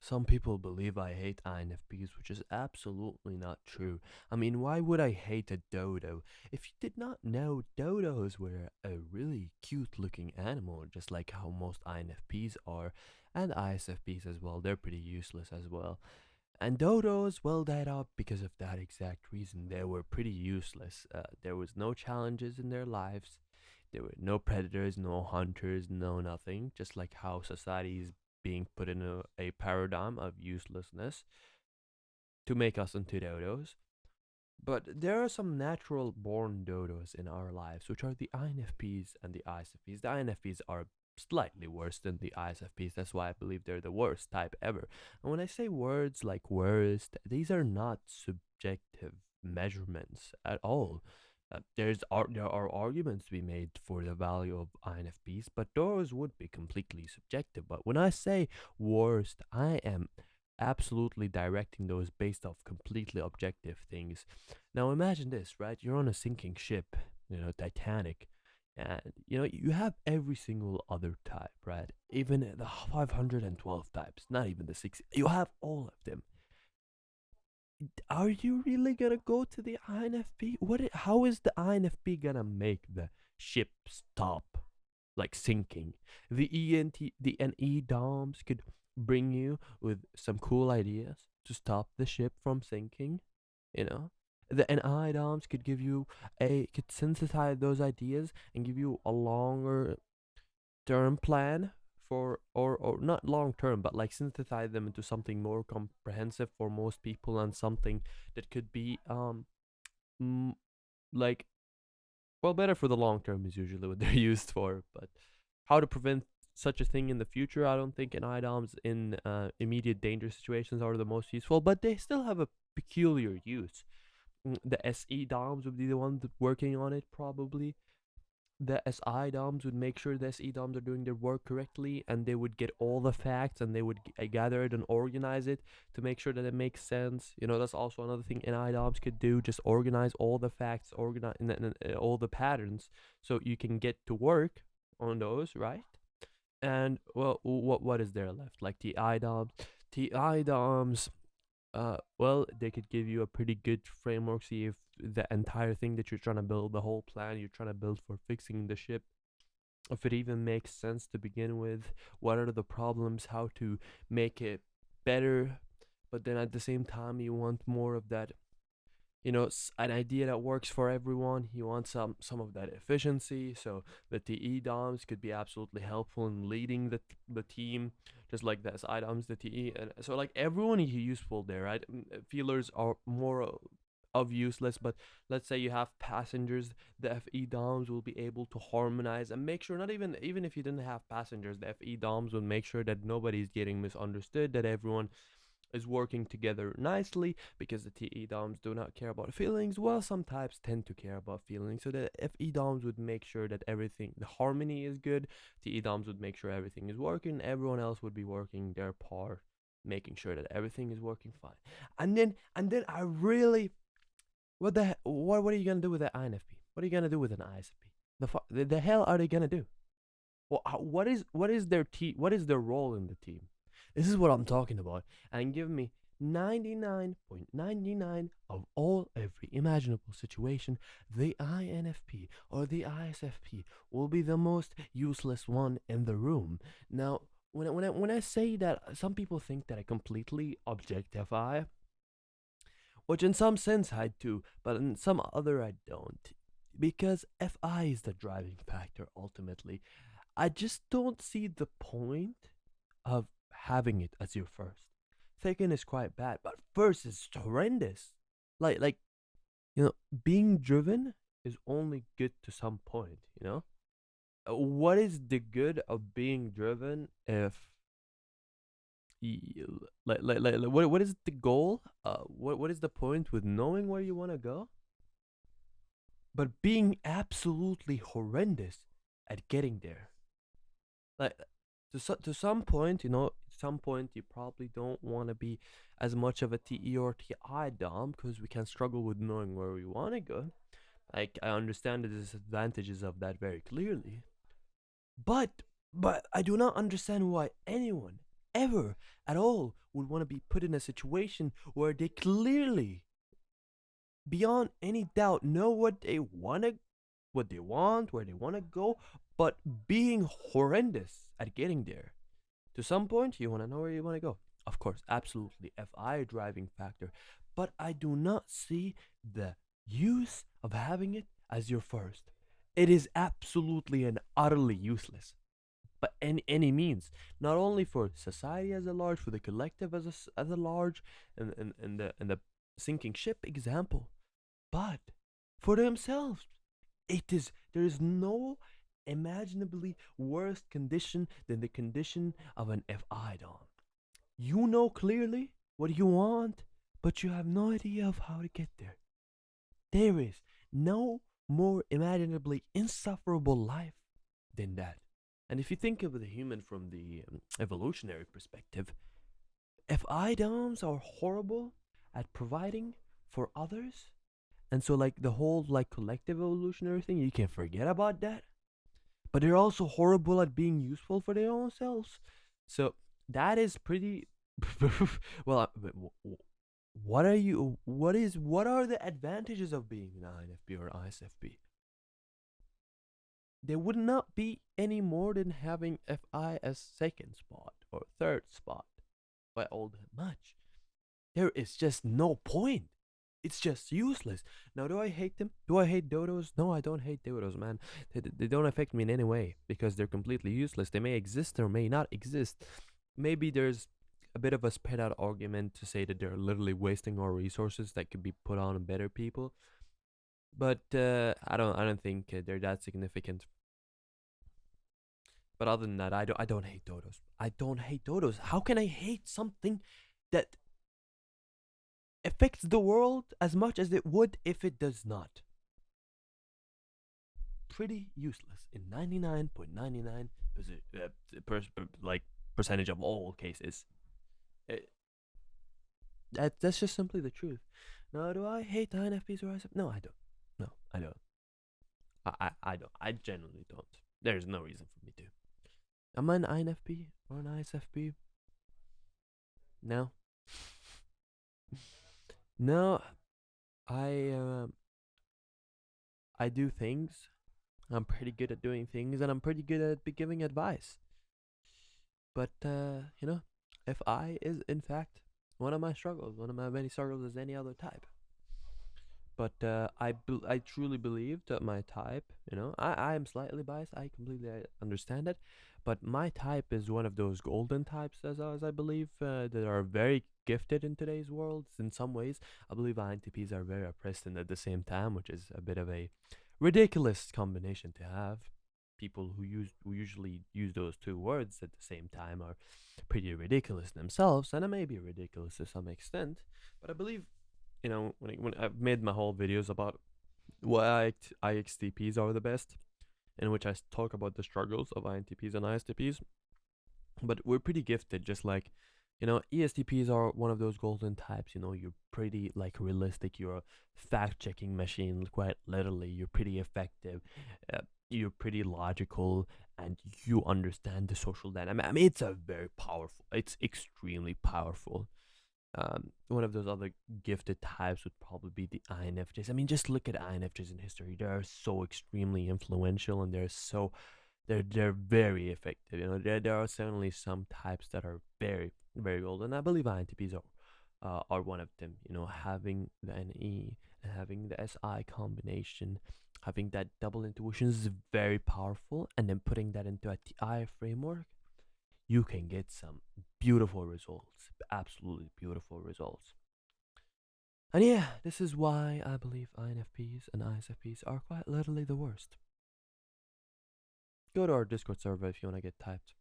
Some people believe I hate INFPs, which is absolutely not true. I mean, why would I hate a dodo? If you did not know, dodos were a really cute looking animal, just like how most INFPs are, and ISFPs as well. They're pretty useless as well. And dodos, well, died up because of that exact reason. They were pretty useless. There was no challenges in their lives. There were no predators, no hunters, no nothing. Just like how society is being put in a paradigm of uselessness to make us into dodos. But there are some natural born dodos in our lives, which are the INFPs and the ISFPs. The INFPs are slightly worse than the ISFPs. That's why I believe they're the worst type ever. And when I say words like worst, these are not subjective measurements at all. There are arguments to be made for the value of INFPs, but those would be completely subjective. But when I say worst, I am absolutely directing those based off completely objective things. Now imagine this, right? You're on a sinking ship, Titanic, and you have every single other type, right? Even the 512 types, not even the 6. You have all of them. Are you really gonna go to the INFP? How is the INFP gonna make the ship stop, like sinking? The NE DOMs could bring you with some cool ideas to stop the ship from sinking. You know, the NI DOMs could synthesize those ideas and give you a longer term plan for, or not long term, but like synthesize them into something more comprehensive for most people, and something that could be mm, like, well, better for the long term is usually what they're used for. But how to prevent such a thing in the future, I don't think an IDOMs in immediate danger situations are the most useful, but they still have a peculiar use. The SE DOMs would be the ones working on it, probably. The SI DOMs would make sure the SE DOMs are doing their work correctly, and they would get all the facts, and they would gather it and organize it to make sure that it makes sense. That's also another thing NI DOMs could do: just organize all the facts, organize all the patterns, so you can get to work on those, right? And well, what is there left? Like TI DOMs, TI DOMs. Well, they could give you a pretty good framework. See if the entire thing that you're trying to build, the whole plan you're trying to build for fixing the ship, if it even makes sense to begin with. What are the problems? How to make it better? But then at the same time, you want more of that, an idea that works for everyone. You want some of that efficiency, so the TE DOMs could be absolutely helpful in leading the team, just like the SI DOMs, the TE, and so like everyone is useful there, right? Feelers are more of useless, but let's say you have passengers, the FE DOMs will be able to harmonize and make sure, not even if you didn't have passengers, the FE DOMs will make sure that nobody's getting misunderstood, that everyone is working together nicely, because the TE DOMs do not care about feelings. Well, some types tend to care about feelings. So the FE DOMs would make sure that everything, the harmony is good. TE DOMs would make sure everything is working. Everyone else would be working their part, making sure that everything is working fine. And then I really, what are you gonna do with the INFP? What are you gonna do with an ISFP? The hell are they gonna do? Well, what is their role in the team? This is what I'm talking about. And give me 99.99 of every imaginable situation, the INFP or the ISFP will be the most useless one in the room. Now, when I say that, some people think that I completely objectify, which in some sense I do, but in some other I don't. Because FI is the driving factor ultimately. I just don't see the point of having it as your first. Second is quite bad, but first is horrendous. Like being driven is only good to some point. What is the good of being driven if what is the goal? What is the point with knowing where you want to go, but being absolutely horrendous at getting there? Like, to some point, some point you probably don't want to be as much of a TE or TI dom, because we can struggle with knowing where we want to go. Like, I understand the disadvantages of that very clearly, but I do not understand why anyone ever at all would want to be put in a situation where they clearly, beyond any doubt, know what they want to, what they want, where they want to go, but being horrendous at getting there. To some point, you want to know where you want to go. Of course, absolutely, FI driving factor, but I do not see the use of having it as your first. It is absolutely and utterly useless. But any means, not only for society as a large, for the collective as a large, and the sinking ship example, but for themselves. It is There is no imaginably worse condition than the condition of an FI dom. You know clearly what you want, but you have no idea of how to get there. There is no more imaginably insufferable life than that. And if you think of the human from the evolutionary perspective, FI doms are horrible at providing for others. And so, like, the whole, like, collective evolutionary thing, you can forget about that. But they're also horrible at being useful for their own selves. So that is pretty. Well, what are you? What are the advantages of being an INFP or ISFP? There would not be any more than having FI as second spot or third spot by all that much. There is just no point. It's just useless. Now, do I hate them? Do I hate dodos? No, I don't hate dodos, man. They don't affect me in any way because they're completely useless. They may exist or may not exist. Maybe there's a bit of a spread out argument to say that they're literally wasting our resources that could be put on better people. But I don't think they're that significant. But other than that, I don't hate dodos. I don't hate dodos. How can I hate something that affects the world as much as it would if it does not? Pretty useless in 99.99 percentage of all cases. It, that's just simply the truth. Now, do I hate INFPs or ISFPs? No, I don't. No, I don't. I don't. I genuinely don't. There's no reason for me to. Am I an INFP or an ISFP? No. No, I I do things. I'm pretty good at doing things, and I'm pretty good at giving advice. But if I is in fact one of my struggles, one of my many struggles as any other type. But I truly believe that my type, I am slightly biased. I completely understand it, but my type is one of those golden types, as I believe, that are very gifted in today's world. In some ways, I believe INTPs are very oppressed, and at the same time, which is a bit of a ridiculous combination to have. People who usually use those two words at the same time are pretty ridiculous themselves, and I may be ridiculous to some extent. But I believe, when I've made my whole videos about why IXTPs are the best, in which I talk about the struggles of INTPs and ISTPs. But we're pretty gifted, just like, ESTPs are one of those golden types. You're pretty, like, realistic. You're a fact-checking machine, quite literally. You're pretty effective. You're pretty logical, and you understand the social dynamic. I mean, it's extremely powerful. One of those other gifted types would probably be the INFJs. I mean, just look at INFJs in history. They are so extremely influential, and they're very effective. There are certainly some types that are very, very old, and I believe INTPs are one of them. Having the NE and having the SI combination, having that double intuition is very powerful, and then putting that into a TI framework, you can get some beautiful results, absolutely beautiful results. And yeah, this is why I believe INFPs and ISFPs are quite literally the worst. Go to our Discord server if you want to get typed.